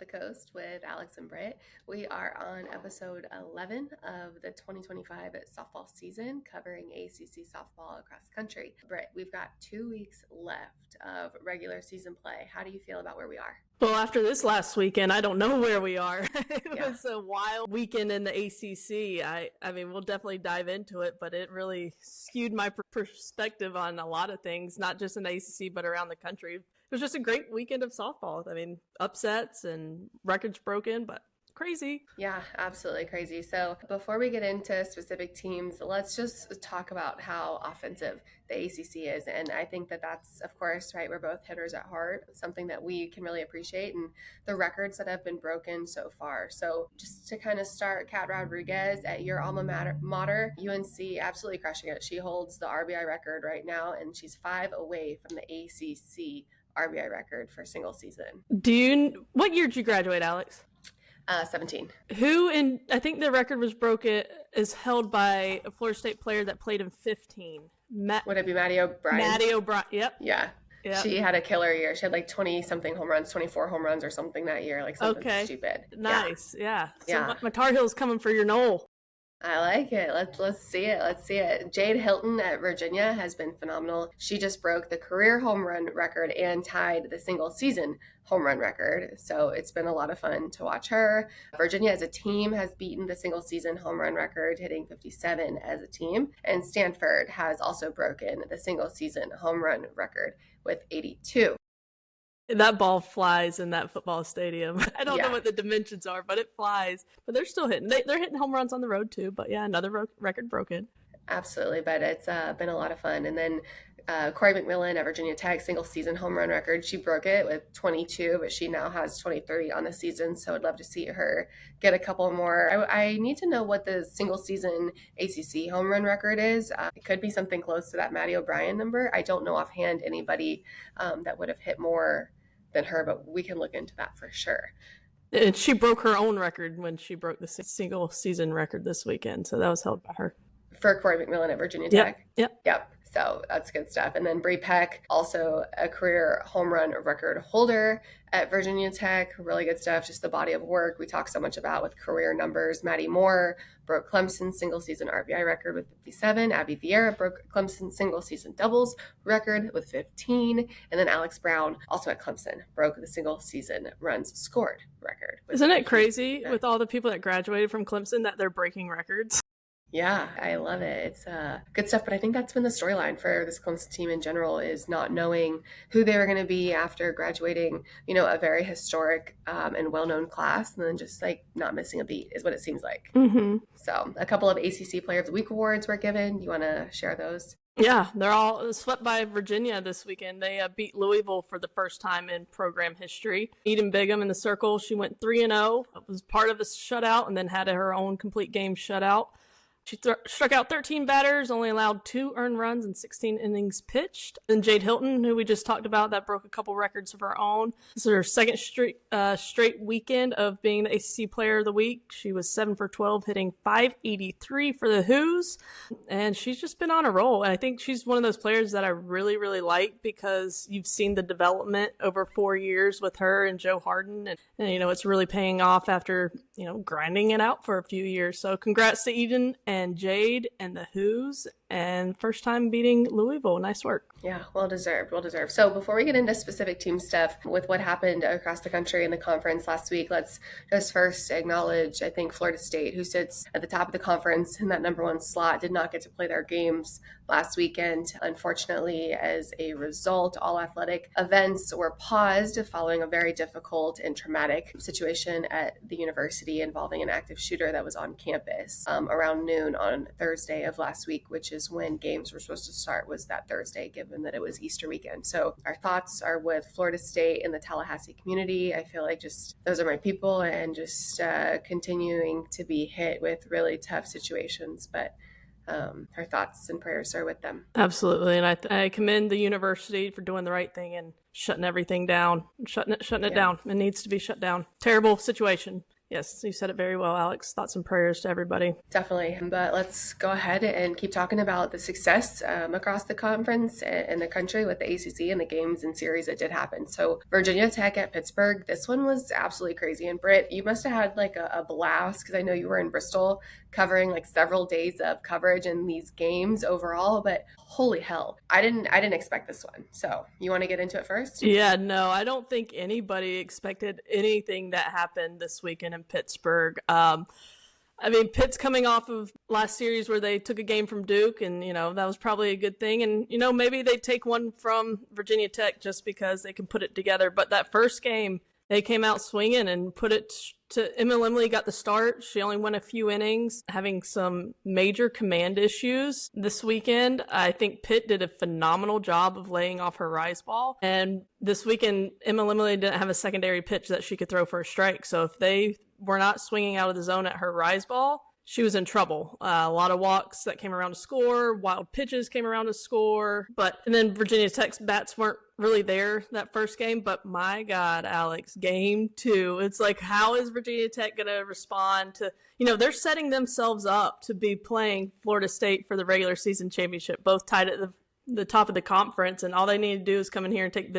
the Coast with Alex and Britt. We are on episode 11 of the 2025 softball season, covering ACC softball across the country. Britt, we've got 2 weeks left of regular season play. How do you feel about where we are? Well, after this last weekend, I don't know where we are. It was a wild weekend in the ACC. I mean, we'll definitely dive into it, but it really skewed my perspective on a lot of things, not just in the ACC, but around the country. It was just a great weekend of softball. I mean, upsets and records broken, but crazy. Yeah, absolutely crazy. So before we get into specific teams, let's just talk about how offensive the ACC is. And I think that that's, of course, right, we're both hitters at heart, something that we can really appreciate, and the records that have been broken so far. So just to kind of start, Kat Rodriguez at your alma mater, UNC, absolutely crushing it. She holds the RBI record right now, and she's 5 away from the ACC RBI record for single season. What year did you graduate, Alex? 17. I think the record was broken, is held by a Florida State player that played in 15. Would it be Maddie O'Brien? Maddie O'Brien, yep. Yeah. Yep. She had a killer year. She had like 20-something home runs, 24 home runs or something that year, like something stupid. Nice, yeah. So my Tar Heel's coming for your Knoll. I like it. Let's see it. Let's see it. Jade Hilton at Virginia has been phenomenal. She just broke the career home run record and tied the single season home run record. So it's been a lot of fun to watch her. Virginia as a team has beaten the single season home run record, hitting 57 as a team. And Stanford has also broken the single season home run record with 82. That ball flies in that football stadium. I don't know what the dimensions are, but it flies. But they're still hitting. They're hitting home runs on the road too. But yeah, another record broken. Absolutely, but it's been a lot of fun. And then Corey McMillan at Virginia Tech, single season home run record. She broke it with 22, but she now has 23 on the season. So I'd love to see her get a couple more. I need to know what the single season ACC home run record is. It could be something close to that Maddie O'Brien number. I don't know offhand anybody that would have hit more than her, but we can look into that for sure. And she broke her own record when she broke the single season record this weekend. So that was held by her. For Corey McMillan at Virginia Tech? Yep. So that's good stuff. And then Bree Peck, also a career home run record holder at Virginia Tech. Really good stuff. Just the body of work we talk so much about with career numbers. Maddie Moore broke Clemson's single season RBI record with 57. Abby Vieira broke Clemson's single season doubles record with 15. And then Alex Brown, also at Clemson, broke the single season runs scored record. Isn't it crazy with all the people that graduated from Clemson that they're breaking records? Yeah, I love it. It's good stuff. But I think that's been the storyline for this Clemson team in general, is not knowing who they were going to be after graduating, a very historic and well-known class, and then just like not missing a beat is what it seems like. Mm-hmm. So a couple of ACC Player of the Week awards were given. Do you want to share those? Yeah, they're all swept by Virginia this weekend. They beat Louisville for the first time in program history. Eden Bigham in the circle, she went 3-0. It was part of a shutout and then had her own complete game shutout. She struck out 13 batters, only allowed 2 earned runs and 16 innings pitched. And Jade Hilton, who we just talked about, that broke a couple records of her own. This is her second straight weekend of being the ACC Player of the Week. She was 7 for 12, hitting .583 for the Who's. And she's just been on a roll. And I think she's one of those players that I really, really like, because you've seen the development over 4 years with her and Joe Harden. And it's really paying off after, grinding it out for a few years. So congrats to Eden and Jade and the Who's, and first time beating Louisville. Nice work. Yeah, well deserved. So before we get into specific team stuff with what happened across the country in the conference last week, let's just first acknowledge, I think, Florida State, who sits at the top of the conference in that number 1 slot, did not get to play their games last weekend. Unfortunately, as a result, all athletic events were paused following a very difficult and traumatic situation at the university involving an active shooter that was on campus around noon on Thursday of last week, which is when games were supposed to start, was that Thursday, given that it was Easter weekend. So our thoughts are with Florida State and the Tallahassee community. I feel like just those are my people, and just continuing to be hit with really tough situations. But our thoughts and prayers are with them. Absolutely. And I commend the university for doing the right thing and shutting everything down, shutting it down. It needs to be shut down. Terrible situation. Yes, you said it very well, Alex. Thoughts and prayers to everybody. Definitely. But let's go ahead and keep talking about the success across the conference and the country with the ACC and the games and series that did happen. So Virginia Tech at Pittsburgh, this one was absolutely crazy. And Britt, you must have had like a blast because I know you were in Bristol covering like several days of coverage in these games overall. But holy hell, I didn't expect this one. So you want to get into it first? Yeah, no, I don't think anybody expected anything that happened this weekend in Pittsburgh. I mean, Pitt's coming off of last series where they took a game from Duke, and, that was probably a good thing. And, maybe they take one from Virginia Tech just because they can put it together. But that first game, they came out swinging and put it to Emma Limley got the start. She only went a few innings, having some major command issues this weekend. I think Pitt did a phenomenal job of laying off her rise ball. And this weekend, Emma Limley didn't have a secondary pitch that she could throw for a strike. So if they were not swinging out of the zone at her rise ball, she was in trouble. A lot of walks that came around to score, wild pitches came around to score. And then Virginia Tech's bats weren't really there that first game. But my God, Alex, game 2, it's like, how is Virginia Tech going to respond to, they're setting themselves up to be playing Florida State for the regular season championship, both tied at the top of the conference, and all they need to do is come in here and take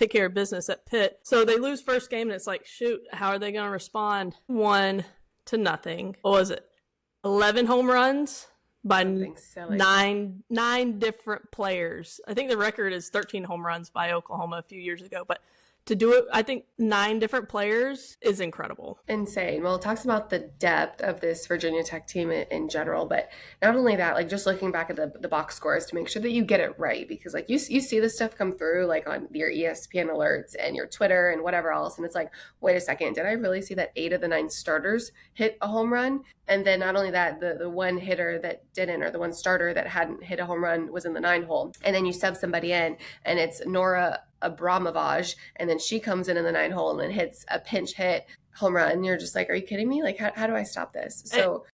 care of business at Pitt. So they lose first game, and it's like, shoot, how are they going to respond? 1-0. What was it? 11 home runs by nine different players. I think the record is 13 home runs by Oklahoma a few years ago, but to do it, I think 9 different players is incredible. Insane. Well, it talks about the depth of this Virginia Tech team in general, but not only that, like just looking back at the box scores to make sure that you get it right, because like you see this stuff come through like on your ESPN alerts and your Twitter and whatever else, and it's like, wait a second, did I really see that 8 of the 9 starters hit a home run? And then not only that, the one hitter that didn't, or the one starter that hadn't hit a home run was in the 9 hole, and then you sub somebody in, and it's Nora Abramovage, and then she comes in the 9 hole and then hits a pinch hit home run. And you're just like, are you kidding me? Like, how do I stop this? So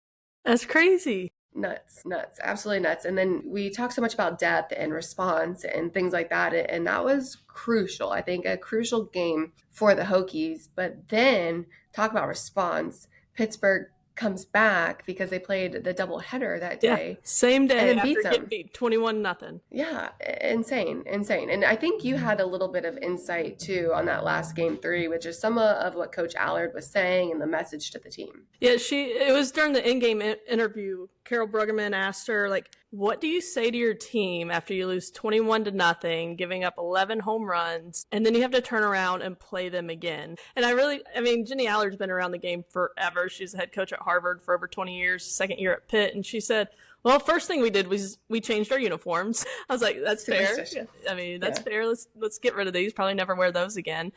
that's crazy. Nuts, absolutely nuts. And then we talk so much about depth and response and things like that. And that was crucial. I think a crucial game for the Hokies. But then talk about response. Pittsburgh comes back because they played the doubleheader that day. Same day, and then after getting beat 21-0. Yeah, insane. And I think you had a little bit of insight too on that last game 3, which is some of what Coach Allard was saying and the message to the team. Yeah, it was during the in-game interview. Carol Bruggeman asked her, like, what do you say to your team after you lose 21-0, giving up 11 home runs, and then you have to turn around and play them again? And Jenny Allard's been around the game forever. She's the head coach at Harvard for over 20 years, second year at Pitt, and she said, well, first thing we did was we changed our uniforms. I was like, that's fair. I mean, that's fair. Let's get rid of these. Probably never wear those again.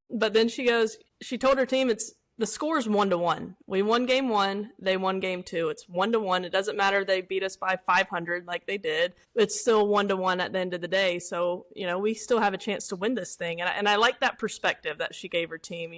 But then she told her team the score's 1-1. We won game 1. They won game 2. It's 1-1. It doesn't matter. They beat us by 500 like they did. It's still 1-1 at the end of the day. So, we still have a chance to win this thing. And I like that perspective that she gave her team.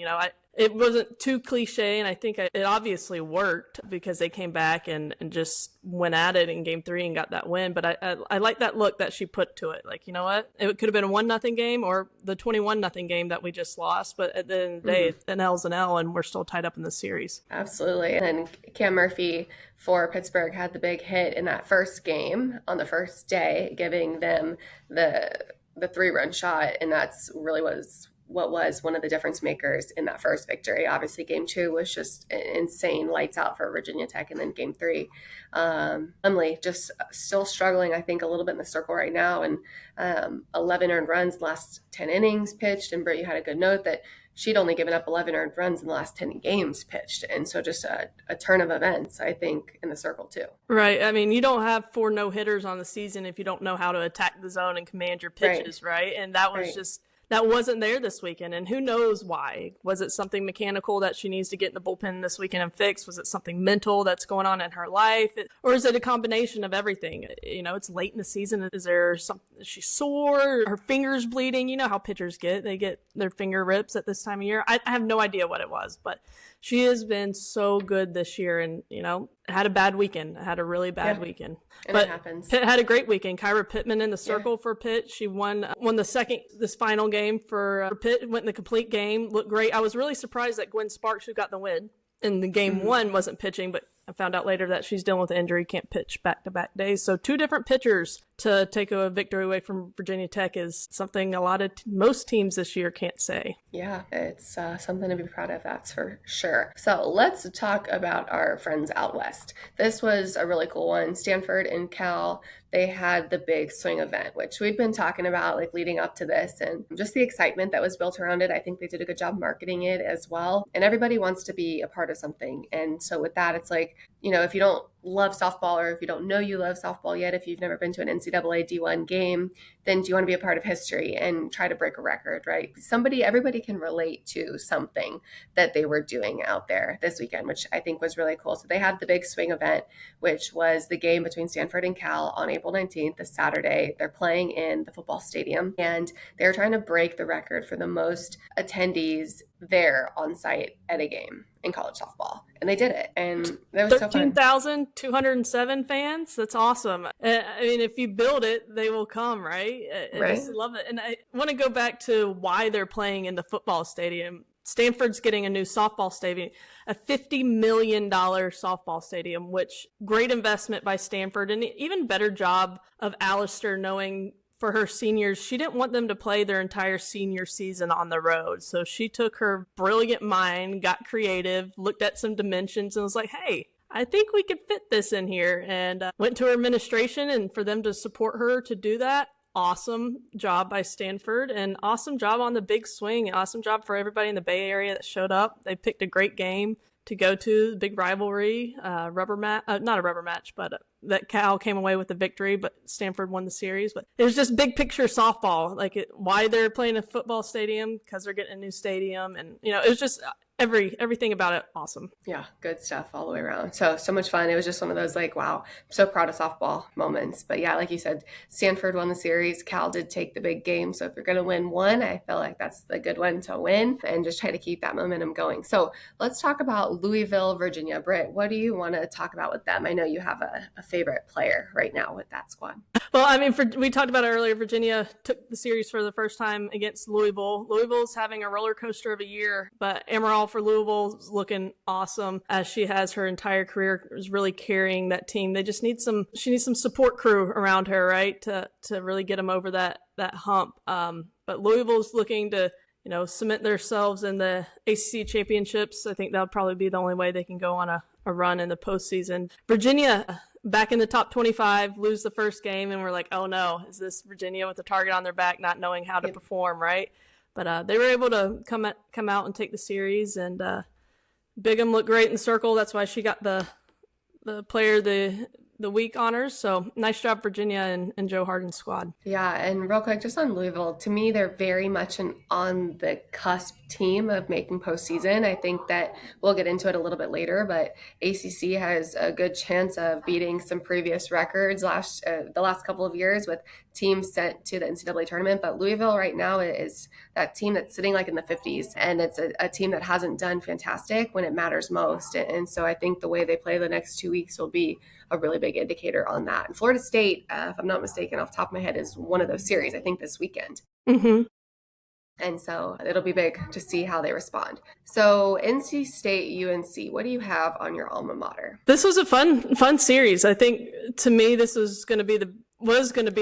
It wasn't too cliche, and I think it obviously worked because they came back and just went at it in game 3 and got that win. But I like that look that she put to it. Like, you know what? It could have been a 1-0 game or the 21-0 game that we just lost. But at the end of the day, an L's an L, and we're still tied up in the series. Absolutely. And then Cam Murphy for Pittsburgh had the big hit in that first game on the first day, giving them the 3-run shot. And that's really what was one of the difference makers in that first victory. Obviously, game 2 was just insane, lights out for Virginia Tech. And then game 3, Emily just still struggling, I think, a little bit in the circle right now. And 11 earned runs, last 10 innings pitched. And Britt, you had a good note that she'd only given up 11 earned runs in the last 10 games pitched. And so just a turn of events, I think, in the circle too. Right. I mean, you don't have 4 no-hitters on the season if you don't know how to attack the zone and command your pitches, right? And that was that wasn't there this weekend, and who knows why. Was it something mechanical that she needs to get in the bullpen this weekend and fix? Was it something mental that's going on in her life? Or is it a combination of everything? It's late in the season. Is there something? Is she sore? Her finger's bleeding? You know how pitchers they get their finger rips at this time of year. I have no idea what it was, but she has been so good this year, and, had a bad weekend. Had a really bad weekend. And it happens. Pitt had a great weekend. Kyra Pittman in the circle for Pitt. She won this final game for Pitt, went in the complete game, looked great. I was really surprised that Gwen Sparks, who got the win, in the game one wasn't pitching, but I found out later that she's dealing with an injury, can't pitch back-to-back days. So 2 different pitchers to take a victory away from Virginia Tech is something a lot of most teams this year can't say. Yeah, it's something to be proud of, that's for sure. So let's talk about our friends out west. This was a really cool one. Stanford and Cal, they had the big swing event, which we've been talking about like leading up to this, and just the excitement that was built around it. I think they did a good job marketing it as well. And everybody wants to be a part of something. And so with that, it's like, you know, if you don't love softball, or if you don't know you love softball yet, if you've never been to an NCAA D1 game, then do you want to be a part of history and try to break a record, right? Everybody can relate to something that they were doing out there this weekend, which I think was really cool. So they had the big swing event, which was the game between Stanford and Cal on April 19th, this Saturday. They're playing in the football stadium, and they're trying to break the record for the most attendees there on site at a game in college softball. And they did it. And that was so fun. 13,207 fans. That's awesome. I mean, if you build it, they will come, right? I just love it. And I want to go back to why they're playing in the football stadium. Stanford's getting a new softball stadium, a $50 million softball stadium, which great investment by Stanford, and even better job of Alistair knowing for her seniors, she didn't want them to play their entire senior season on the road. So she took her brilliant mind, got creative, looked at some dimensions, and was like, hey, I think we could fit this in here, and went to her administration, and for them to support her to do that, awesome job by Stanford, and awesome job on the big swing. Awesome job for everybody in the Bay Area that showed up. They picked a great game to go to, the big rivalry, not a rubber match, but that Cal came away with the victory, but Stanford won the series. But it was just big picture softball, why they're playing a football stadium, because they're getting a new stadium, and it was just everything about it awesome. Yeah, good stuff all the way around. So much fun. It was just one of those wow, I'm so proud of softball moments. But yeah, like you said, Stanford won the series. Cal did take the big game. So if you're going to win one, I feel like that's the good one to win, and just try to keep that momentum going. So let's talk about Louisville, Virginia. Britt, what do you want to talk about with them? I know you have a favorite player right now with that squad. Well, I mean, we talked about it earlier. Virginia took the series for the first time against Louisville. Louisville's having a roller coaster of a year, but Amaral for Louisville is looking awesome, as she has her entire career, is really carrying that team. They just she needs some support crew around her, right, to really get them over that hump. But Louisville's looking to cement themselves in the ACC championships. I think that'll probably be the only way they can go on a run in the postseason. Virginia, back in the top 25, lose the first game, and we're like, oh no, is this Virginia with a target on their back, not knowing how to perform, right? But they were able to come out and take the series, and Bigham looked great in the circle. That's why she got the player of the week honors. So nice job, Virginia and Joe Harden's squad. Yeah, and real quick, just on Louisville, to me, they're very much an on the cusp team of making postseason. I think that we'll get into it a little bit later, but ACC has a good chance of beating some previous records the last couple of years with teams sent to the NCAA tournament. But Louisville right now is that team that's sitting in the 50s, and it's a team that hasn't done fantastic when it matters most. And so I think the way they play the next 2 weeks will be a really big indicator on that. And Florida State, if I'm not mistaken, off the top of my head, is one of those series, I think this weekend. Mm-hmm. And so it'll be big to see how they respond. So NC State, UNC, what do you have on your alma mater? This was a fun series. I think, to me, this was going to be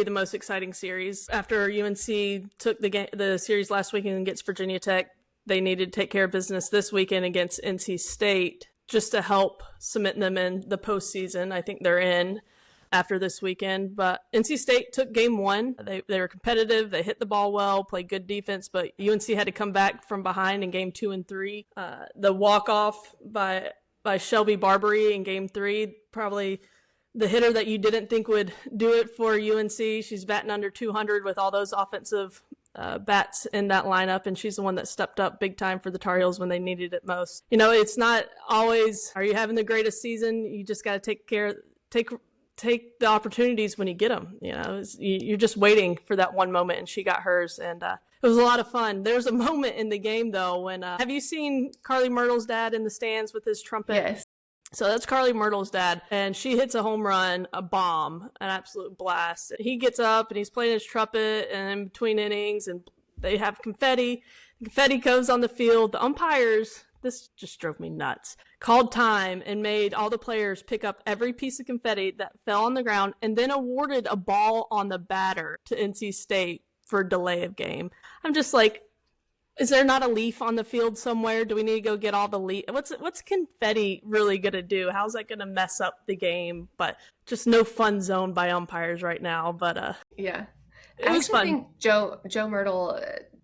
the most exciting series. After UNC took the series last weekend against Virginia Tech, they needed to take care of business this weekend against NC State, just to help cement them in the postseason. I think they're in after this weekend. But NC State took game one. They were competitive. They hit the ball well, played good defense, but UNC had to come back from behind in game 2 and 3. The walk-off by Shelby Barbary in game 3, probably the hitter that you didn't think would do it for UNC. She's batting under 200 with all those offensive bats in that lineup, and she's the one that stepped up big time for the Tar Heels when they needed it most. It's not always, are you having the greatest season? You just got to take the opportunities when you get them. You're just waiting for that one moment, and she got hers, and it was a lot of fun. There's a moment in the game, though, when have you seen Carly Myrtle's dad in the stands with his trumpet? Yes. So that's Carly Myrtle's dad, and she hits a home run, a bomb, an absolute blast. He gets up, and he's playing his trumpet, and in between innings, and they have confetti. The confetti goes on the field. The umpires this just drove me nuts, called time and made all the players pick up every piece of confetti that fell on the ground and then awarded a ball on the batter to NC State for delay of game. I'm just like, is there not a leaf on the field somewhere? Do we need to go get all the leaf? What's confetti really going to do? How's that going to mess up the game? But just no fun zone by umpires right now. But yeah, it was fun. I think Joe Myrtle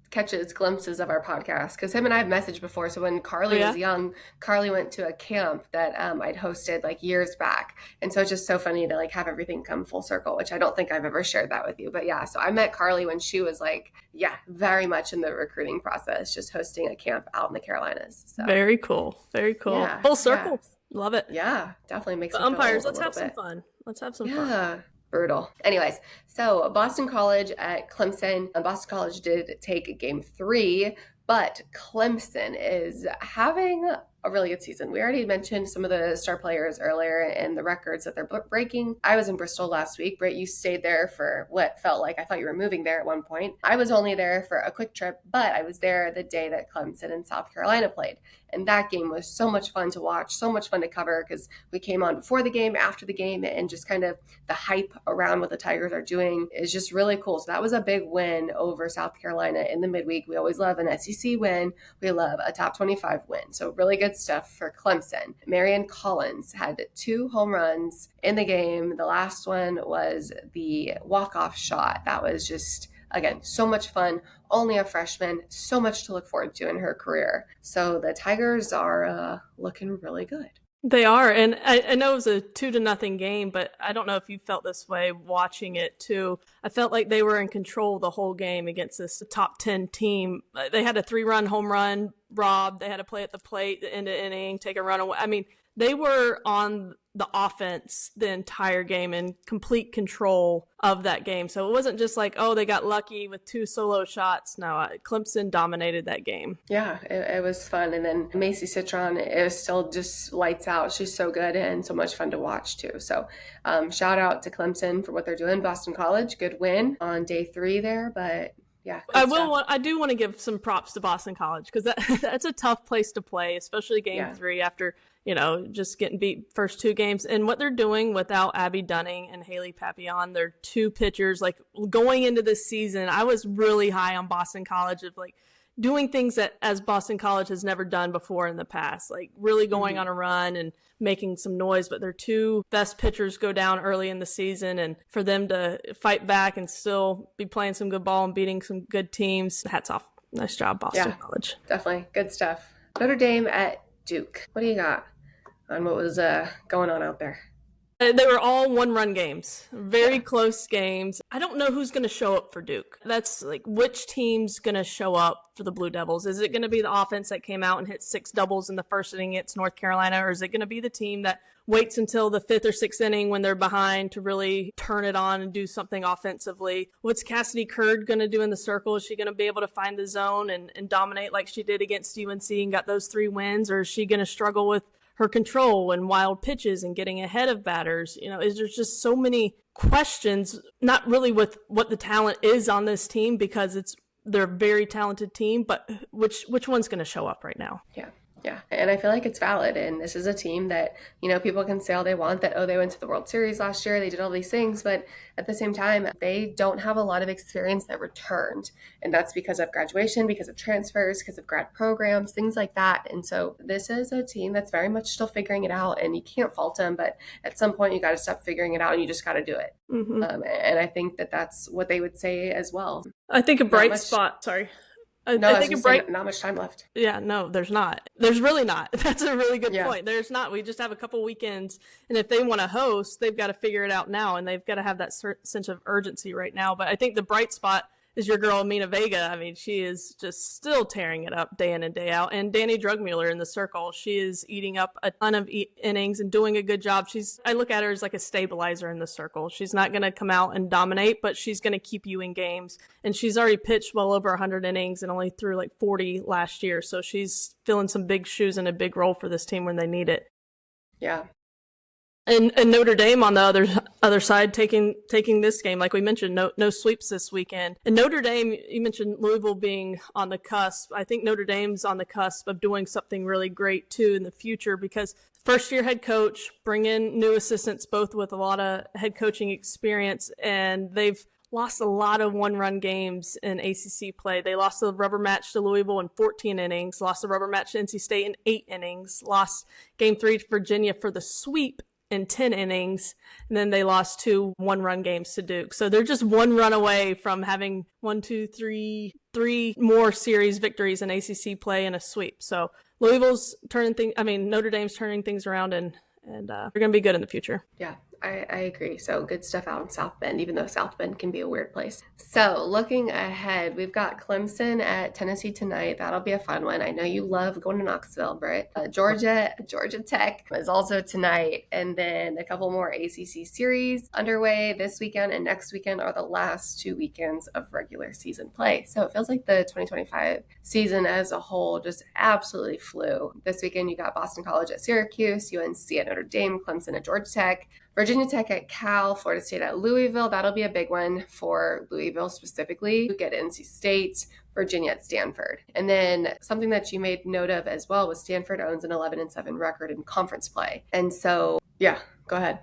catches glimpses of our podcast because him and I have messaged before. So when Carly was young, Carly went to a camp that I'd hosted like years back. And so it's just so funny to like have everything come full circle, which I don't think I've ever shared that with you. But yeah, so I met Carly when she was like, very much in the recruiting process, just hosting a camp out in the Carolinas. So very cool. Very cool. Yeah, full circle. Yeah. Love it. Yeah, definitely makes the umpires. Let's have some fun. Let's have some fun. Brutal. Anyways, so Boston College at Clemson. Boston College did take game 3, but Clemson is having a really good season. We already mentioned some of the star players earlier and the records that they're breaking. I was in Bristol last week. Britt, you stayed there for what felt like, I thought you were moving there at one point. I was only there for a quick trip, but I was there the day that Clemson and South Carolina played. And that game was so much fun to watch, so much fun to cover because we came on before the game, after the game, and just kind of the hype around what the Tigers are doing is just really cool. So that was a big win over South Carolina in the midweek. We always love an SEC win. We love a top 25 win. So really good stuff for Clemson. Marion Collins had 2 home runs in the game. The last one was the walk-off shot. That was just, again, so much fun. Only a freshman, so much to look forward to in her career. So the Tigers are looking really good. They are, and I know it was a 2-0 game, but I don't know if you felt this way watching it too. I felt like they were in control the whole game against this top 10 team. They had a 3-run home run robbed. They had to play at the plate, the end of inning, take a run away. I mean, they were on the offense the entire game and complete control of that game. So it wasn't just like, oh, they got lucky with 2 solo shots. No, Clemson dominated that game. Yeah, it was fun. And then Macy Citron is still just lights out. She's so good and so much fun to watch too. So shout out to Clemson for what they're doing. Boston College, good win on day 3 there, but yeah, I do want to give some props to Boston College because that's a tough place to play, especially game 3 after, just getting beat first 2 games. And what they're doing without Abby Dunning and Haley Papillon, they're 2 pitchers. Like going into this season, I was really high on Boston College of like doing things that as Boston College has never done before in the past, like really going on a run and making some noise. But their 2 best pitchers go down early in the season, and for them to fight back and still be playing some good ball and beating some good teams, hats off. Nice job, Boston College. Definitely. Good stuff. Notre Dame at Duke. What do you got on what was going on out there? They were all 1-run games, very close games. I don't know who's going to show up for Duke. That's like, which team's going to show up for the Blue Devils? Is it going to be the offense that came out and hit 6 doubles in the first inning against North Carolina, or is it going to be the team that waits until the 5th or 6th inning when they're behind to really turn it on and do something offensively? What's Cassidy Curd going to do in the circle? Is she going to be able to find the zone and dominate like she did against UNC and got those 3 wins, or is she going to struggle with her control and wild pitches and getting ahead of batters? There's just so many questions, not really with what the talent is on this team because they're a very talented team, but which one's going to show up right now? Yeah. And I feel like it's valid. And this is a team that, people can say all they want that, they went to the World Series last year, they did all these things, but at the same time, they don't have a lot of experience that returned. And that's because of graduation, because of transfers, because of grad programs, things like that. And so this is a team that's very much still figuring it out, and you can't fault them, but at some point you got to stop figuring it out and you just got to do it. Mm-hmm. And I think that that's what they would say as well. I think a bright spot, sorry. I think not much time left. Yeah, no, there's not. There's really not. That's a really good point. There's not. We just have a couple weekends, and if they want to host, they've got to figure it out now, and they've got to have that sense of urgency right now. But I think the bright spot is your girl, Mina Vega. I mean, she is just still tearing it up day in and day out. And Danny Drugmuller in the circle, she is eating up a ton of innings and doing a good job. I look at her as like a stabilizer in the circle. She's not going to come out and dominate, but she's going to keep you in games. And she's already pitched well over 100 innings and only threw like 40 last year. So she's filling some big shoes and a big role for this team when they need it. Yeah. And Notre Dame on the other side taking this game, like we mentioned, no sweeps this weekend. And Notre Dame, you mentioned Louisville being on the cusp. I think Notre Dame's on the cusp of doing something really great too in the future, because first year head coach, bring in new assistants, both with a lot of head coaching experience, and they've lost a lot of one-run games in ACC play. They lost the rubber match to Louisville in 14 innings, lost the rubber match to NC State in 8 innings, lost Game 3 to Virginia for the sweep in 10 innings, and then they lost 2 one-run games to Duke. So they're just one run away from having three more series victories in ACC play and a sweep. So Notre Dame's turning things around, and they're going to be good in the future. Yeah, I agree. So good stuff out in South Bend, even though South Bend can be a weird place. So looking ahead, we've got Clemson at Tennessee tonight. That'll be a fun one. I know you love going to Knoxville, Britt. Georgia Tech is also tonight. And then a couple more ACC series underway this weekend, and next weekend are the last 2 weekends of regular season play. So it feels like the 2025 season as a whole just absolutely flew. This weekend, you got Boston College at Syracuse, UNC at Notre Dame, Clemson at Georgia Tech, Virginia Tech at Cal, Florida State at Louisville. That'll be a big one for Louisville specifically. Duke at NC State, Virginia at Stanford. And then something that you made note of as well was Stanford owns an 11-7 record in conference play. And so, yeah, go ahead.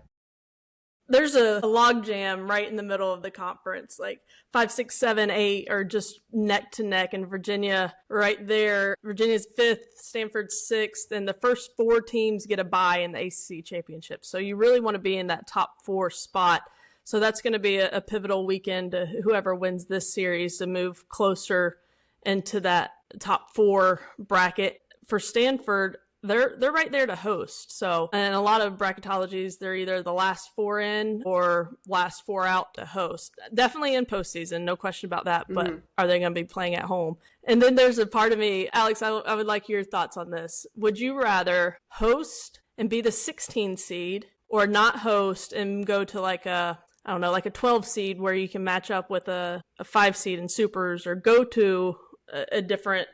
There's a log jam right in the middle of the conference. Like 5, 6, 7, 8 are just neck to neck, and Virginia right there. Virginia's 5th, Stanford's 6th, and the first 4 teams get a bye in the ACC championship. So you really want to be in that top 4 spot. So that's going to be a pivotal weekend to whoever wins this series to move closer into that top 4 bracket. For Stanford, they're right there to host. So, and a lot of bracketologies, they're either the last 4 in or last 4 out to host. Definitely in postseason, no question about that. But are they going to be playing at home? And then there's a part of me, Alex, I would like your thoughts on this. Would you rather host and be the 16 seed, or not host and go to like a 12 seed where you can match up with a 5 seed in supers, or go to a different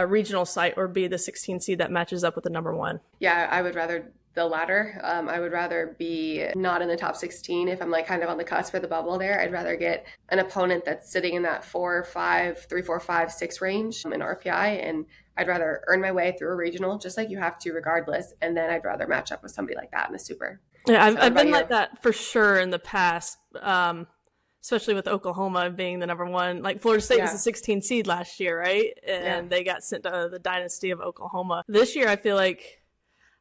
regional site, or be the 16 seed that matches up with the number 1? Yeah, I would rather the latter. I would rather be not in the top 16 if I'm like kind of on the cusp of the bubble there. I'd rather get an opponent that's sitting in that 4, 5, 3, 4, 5, 6 range in RPI, and I'd rather earn my way through a regional, just like you have to regardless, and then I'd rather match up with somebody like that in the super. Yeah, I've been like that for sure in the past. Especially with Oklahoma being the number 1. Like Florida State was a 16 seed last year, right? And they got sent to the dynasty of Oklahoma. This year, I feel like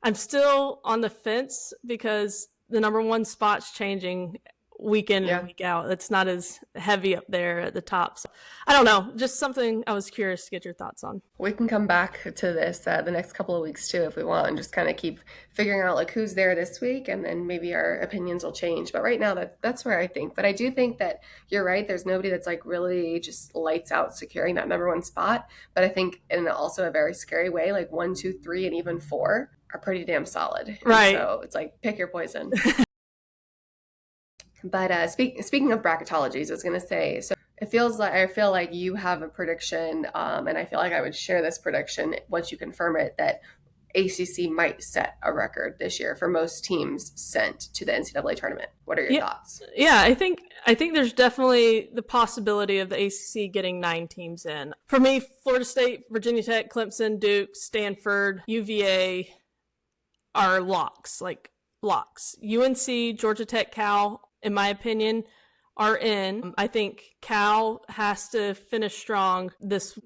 I'm still on the fence, because the number 1 spot's changing week in and week out. It's not as heavy up there at the top. So, I don't know. Just something I was curious to get your thoughts on. We can come back to this the next couple of weeks too if we want, and just kind of keep figuring out like who's there this week, and then maybe our opinions will change. But right now that's where I think. But I do think that you're right. There's nobody that's like really just lights out securing that number 1 spot. But I think in also a very scary way, like 1, 2, 3, and even 4 are pretty damn solid. Right. And so it's like pick your poison. But speaking of bracketologies, I was going to say, so I feel like you have a prediction, and I feel like I would share this prediction once you confirm it, that ACC might set a record this year for most teams sent to the NCAA tournament. What are your thoughts? Yeah, I think there's definitely the possibility of the ACC getting 9 teams in. For me, Florida State, Virginia Tech, Clemson, Duke, Stanford, UVA are locks. UNC, Georgia Tech, Cal, in my opinion, are in. I think Cal has to finish strong this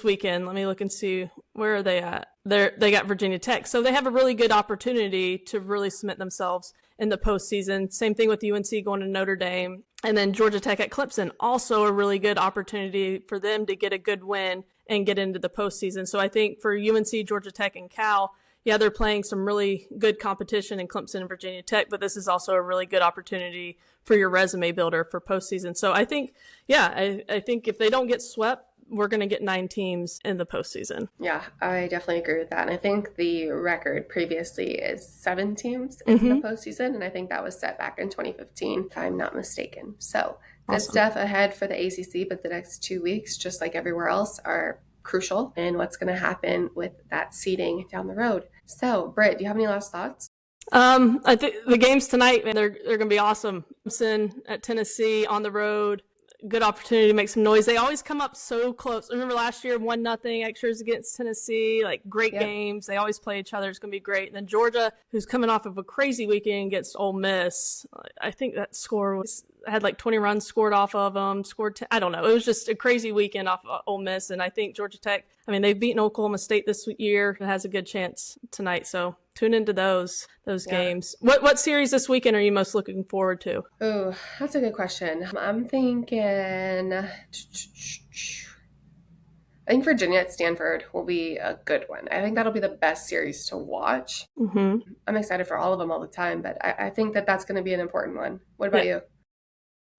weekend. Let me look and see, where are they at? They got Virginia Tech, so they have a really good opportunity to really cement themselves in the postseason. Same thing with UNC going to Notre Dame, and then Georgia Tech at Clemson, also a really good opportunity for them to get a good win and get into the postseason. So I think for UNC, Georgia Tech, and Cal, yeah, they're playing some really good competition in Clemson and Virginia Tech, but this is also a really good opportunity for your resume builder for postseason. So I think, I think if they don't get swept, we're going to get 9 teams in the postseason. Yeah, I definitely agree with that. And I think the record previously is 7 teams in the postseason, and I think that was set back in 2015, if I'm not mistaken. So good stuff ahead for the ACC, but the next 2 weeks, just like everywhere else, are crucial in what's going to happen with that seeding down the road. So, Britt, do you have any last thoughts? I think the games tonight, man, they're going to be awesome. Clemson at Tennessee on the road. Good opportunity to make some noise. They always come up so close. Remember last year, 1-0 extras against Tennessee, like great games. They always play each other. It's going to be great. And then Georgia, who's coming off of a crazy weekend against Ole Miss. I think that score had like 20 runs scored off of them, scored 10, I don't know. It was just a crazy weekend off of Ole Miss. And I think Georgia Tech, I mean, they've beaten Oklahoma State this year and has a good chance tonight. So tune into those games. What series this weekend are you most looking forward to? Oh, that's a good question. I'm thinking, I think Virginia at Stanford will be a good one. I think that'll be the best series to watch. Mm-hmm. I'm excited for all of them all the time, but I think that that's going to be an important one. What about you?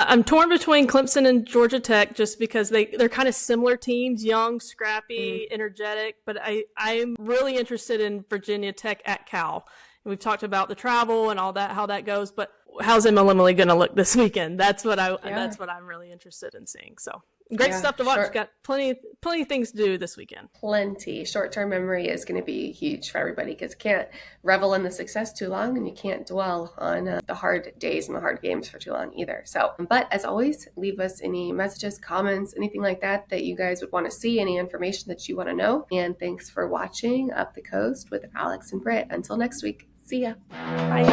I'm torn between Clemson and Georgia Tech just because they're kind of similar teams, young, scrappy, energetic, but I'm really interested in Virginia Tech at Cal. And we've talked about the travel and all that, how that goes, but how's Emily going to look this weekend? That's what I'm really interested in seeing. So great stuff to watch. Got plenty of things to do this weekend. Plenty. Short-term memory is going to be huge for everybody because you can't revel in the success too long and you can't dwell on the hard days and the hard games for too long either. So, but as always, leave us any messages, comments, anything like that you guys would want to see, any information that you want to know. And thanks for watching Up the Coast with Alex and Britt. Until next week. See ya. Bye.